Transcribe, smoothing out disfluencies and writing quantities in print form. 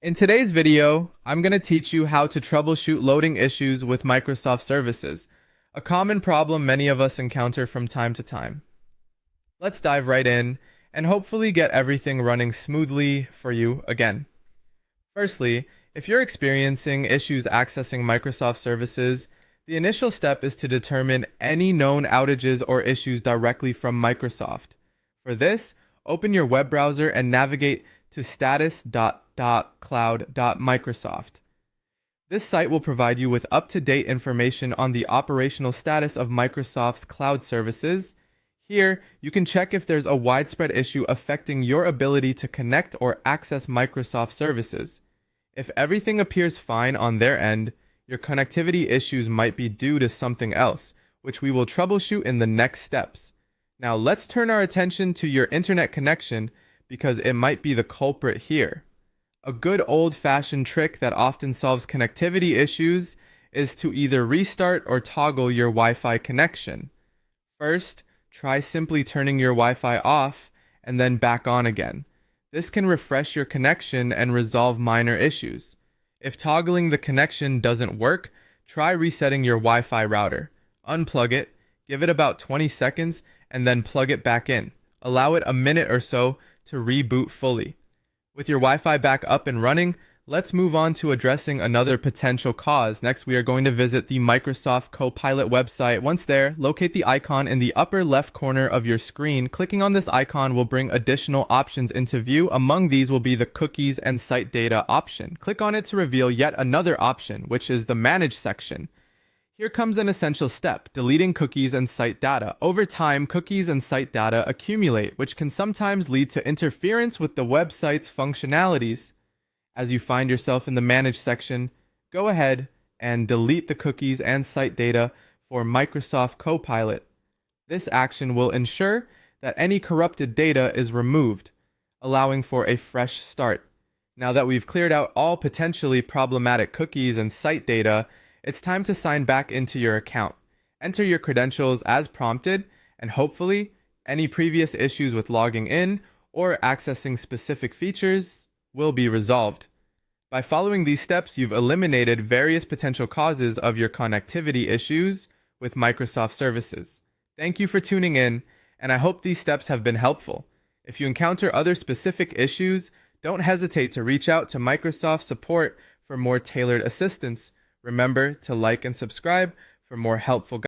In today's video, I'm going to teach you how to troubleshoot loading issues with Microsoft services, a common problem many of us encounter from time to time. Let's dive right in and hopefully get everything running smoothly for you again. Firstly, if you're experiencing issues accessing Microsoft services, the initial step is to determine any known outages or issues directly from Microsoft. For this, open your web browser and navigate to status.cloud.microsoft. This site will provide you with up-to-date information on the operational status of Microsoft's cloud services. Here, you can check if there's a widespread issue affecting your ability to connect or access Microsoft services. If everything appears fine on their end, your connectivity issues might be due to something else, which we will troubleshoot in the next steps. Now let's turn our attention to your internet connection because it might be the culprit here. A good old-fashioned trick that often solves connectivity issues is to either restart or toggle your Wi-Fi connection. First, try simply turning your Wi-Fi off and then back on again. This can refresh your connection and resolve minor issues. If toggling the connection doesn't work, try resetting your Wi-Fi router. Unplug it, give it about 20 seconds, and then plug it back in. Allow it a minute or so to reboot fully. With your Wi-Fi back up and running, let's move on to addressing another potential cause. Next, we are going to visit the Microsoft Copilot website. Once there, locate the icon in the upper left corner of your screen. Clicking on this icon will bring additional options into view. Among these will be the cookies and site data option. Click on it to reveal yet another option, which is the Manage section. Here comes an essential step, deleting cookies and site data. Over time, cookies and site data accumulate, which can sometimes lead to interference with the website's functionalities. As you find yourself in the Manage section, go ahead and delete the cookies and site data for Microsoft Copilot. This action will ensure that any corrupted data is removed, allowing for a fresh start. Now that we've cleared out all potentially problematic cookies and site data, it's time to sign back into your account. Enter your credentials as prompted, and hopefully, any previous issues with logging in or accessing specific features will be resolved. By following these steps, you've eliminated various potential causes of your connectivity issues with Microsoft services. Thank you for tuning in, and I hope these steps have been helpful. If you encounter other specific issues, don't hesitate to reach out to Microsoft support for more tailored assistance. Remember to like and subscribe for more helpful guidance.